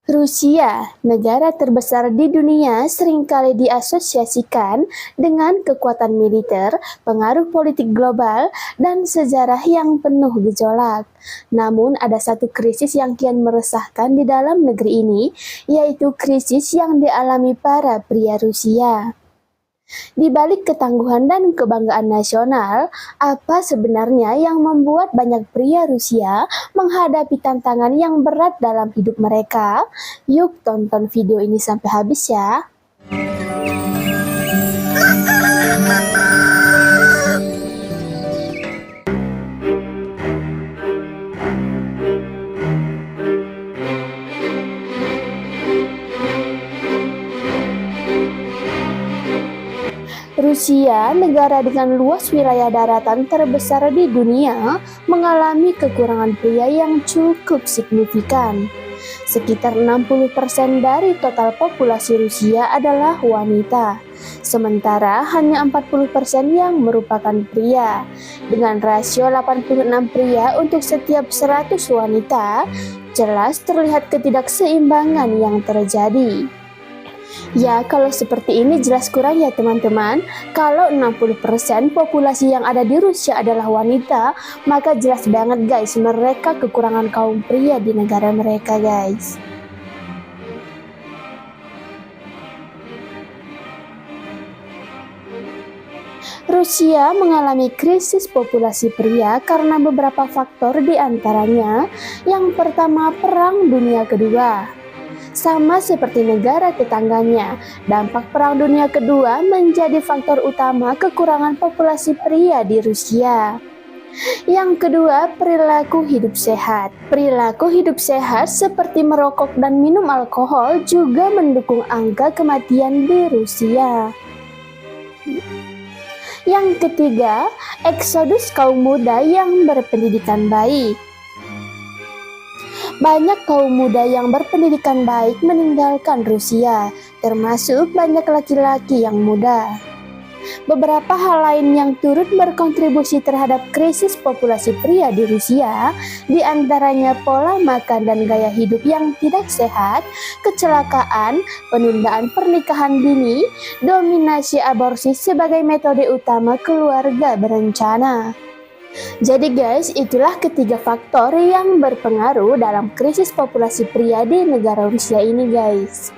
Rusia, negara terbesar di dunia, seringkali diasosiasikan dengan kekuatan militer, pengaruh politik global, dan sejarah yang penuh gejolak. Namun, ada satu krisis yang kian meresahkan di dalam negeri ini, yaitu krisis yang dialami para pria Rusia. Di balik ketangguhan dan kebanggaan nasional, apa sebenarnya yang membuat banyak pria Rusia menghadapi tantangan yang berat dalam hidup mereka? Yuk tonton video ini sampai habis ya. Rusia, negara dengan luas wilayah daratan terbesar di dunia, mengalami kekurangan pria yang cukup signifikan. Sekitar 60% dari total populasi Rusia adalah wanita, sementara hanya 40% yang merupakan pria. Dengan rasio 86 pria untuk setiap 100 wanita, jelas terlihat ketidakseimbangan yang terjadi. Ya, kalau seperti ini jelas kurang ya teman-teman. Kalau 60% populasi yang ada di Rusia adalah wanita, maka jelas banget guys, mereka kekurangan kaum pria di negara mereka guys. Rusia mengalami krisis populasi pria karena beberapa faktor di antaranya. Yang pertama, Perang Dunia Kedua. Sama seperti negara tetangganya, dampak Perang Dunia Kedua menjadi faktor utama kekurangan populasi pria di Rusia. Yang kedua, perilaku hidup sehat. Perilaku hidup sehat seperti merokok dan minum alkohol juga mendukung angka kematian di Rusia. Yang ketiga, eksodus kaum muda yang berpendidikan baik. Banyak kaum muda yang berpendidikan baik meninggalkan Rusia, termasuk banyak laki-laki yang muda. Beberapa hal lain yang turut berkontribusi terhadap krisis populasi pria di Rusia, diantaranya pola makan dan gaya hidup yang tidak sehat, kecelakaan, penundaan pernikahan dini, dominasi aborsi sebagai metode utama keluarga berencana. Jadi guys, itulah ketiga faktor yang berpengaruh dalam krisis populasi pria di negara Rusia ini guys.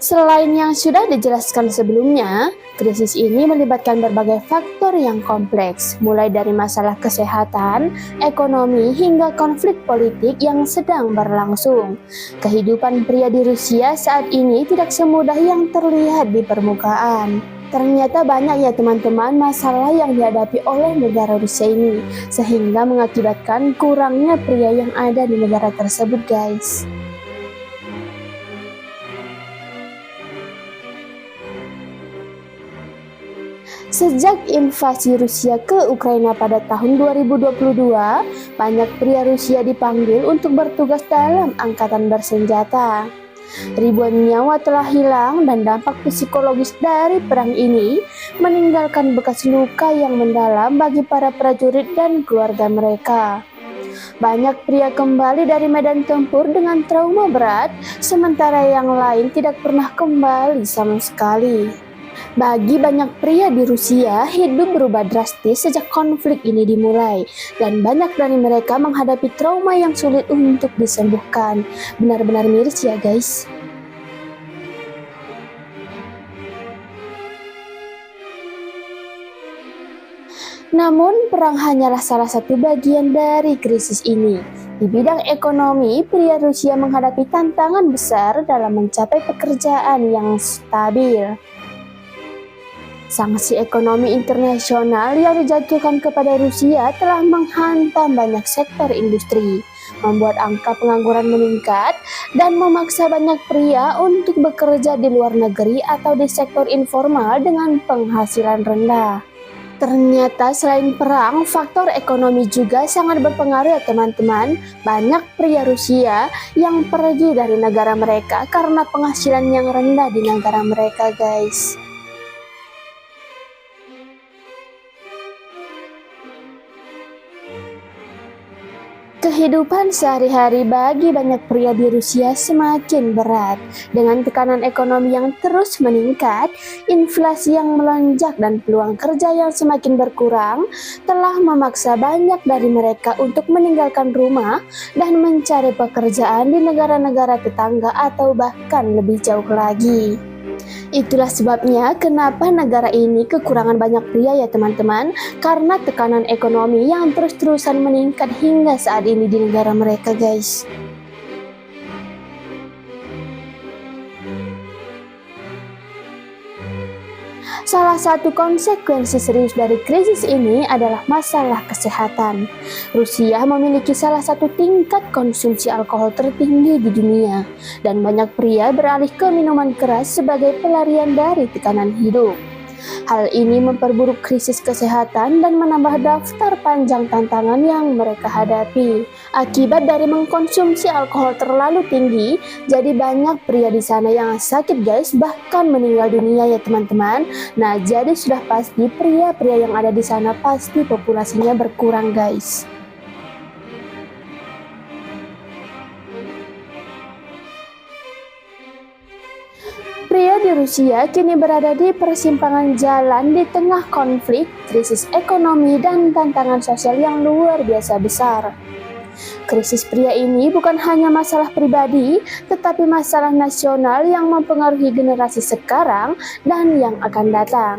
Selain yang sudah dijelaskan sebelumnya, krisis ini melibatkan berbagai faktor yang kompleks, mulai dari masalah kesehatan, ekonomi, hingga konflik politik yang sedang berlangsung. Kehidupan pria di Rusia saat ini tidak semudah yang terlihat di permukaan. Ternyata banyak ya teman-teman masalah yang dihadapi oleh negara Rusia ini, sehingga mengakibatkan kurangnya pria yang ada di negara tersebut guys. Sejak invasi Rusia ke Ukraina pada tahun 2022, banyak pria Rusia dipanggil untuk bertugas dalam angkatan bersenjata. Ribuan nyawa telah hilang dan dampak psikologis dari perang ini meninggalkan bekas luka yang mendalam bagi para prajurit dan keluarga mereka. Banyak pria kembali dari medan tempur dengan trauma berat, sementara yang lain tidak pernah kembali sama sekali. Bagi banyak pria di Rusia, hidup berubah drastis sejak konflik ini dimulai, dan banyak dari mereka menghadapi trauma yang sulit untuk disembuhkan. Benar-benar miris ya guys. Namun, perang hanyalah salah satu bagian dari krisis ini. Di bidang ekonomi, pria Rusia menghadapi tantangan besar dalam mencapai pekerjaan yang stabil. Sanksi ekonomi internasional yang dijatuhkan kepada Rusia telah menghantam banyak sektor industri, membuat angka pengangguran meningkat, dan memaksa banyak pria untuk bekerja di luar negeri atau di sektor informal dengan penghasilan rendah. Ternyata selain perang, faktor ekonomi juga sangat berpengaruh ya teman-teman. Banyak pria Rusia yang pergi dari negara mereka karena penghasilan yang rendah di negara mereka guys. Kehidupan sehari-hari bagi banyak pria di Rusia semakin berat. Dengan tekanan ekonomi yang terus meningkat, inflasi yang melonjak dan peluang kerja yang semakin berkurang telah memaksa banyak dari mereka untuk meninggalkan rumah dan mencari pekerjaan di negara-negara tetangga atau bahkan lebih jauh lagi. Itulah sebabnya kenapa negara ini kekurangan banyak pria ya teman-teman, karena tekanan ekonomi yang terus-terusan meningkat hingga saat ini di negara mereka guys. Salah satu konsekuensi serius dari krisis ini adalah masalah kesehatan. Rusia memiliki salah satu tingkat konsumsi alkohol tertinggi di dunia, dan banyak pria beralih ke minuman keras sebagai pelarian dari tekanan hidup. Hal ini memperburuk krisis kesehatan dan menambah daftar panjang tantangan yang mereka hadapi. Akibat dari mengkonsumsi alkohol terlalu tinggi, jadi banyak pria di sana yang sakit guys, bahkan meninggal dunia ya teman-teman. Nah, jadi sudah pasti pria-pria yang ada di sana pasti populasinya berkurang guys. Pria di Rusia kini berada di persimpangan jalan di tengah konflik, krisis ekonomi, dan tantangan sosial yang luar biasa besar. Krisis pria ini bukan hanya masalah pribadi, tetapi masalah nasional yang mempengaruhi generasi sekarang dan yang akan datang.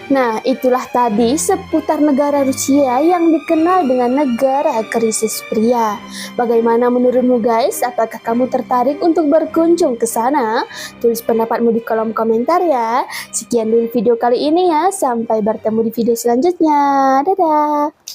Nah, itulah tadi seputar negara Rusia yang dikenal dengan negara krisis pria. Bagaimana menurutmu guys? Apakah kamu tertarik untuk berkunjung ke sana? Tulis pendapatmu di kolom komentar ya. Sekian dulu video kali ini ya. Sampai bertemu di video selanjutnya. Dadah!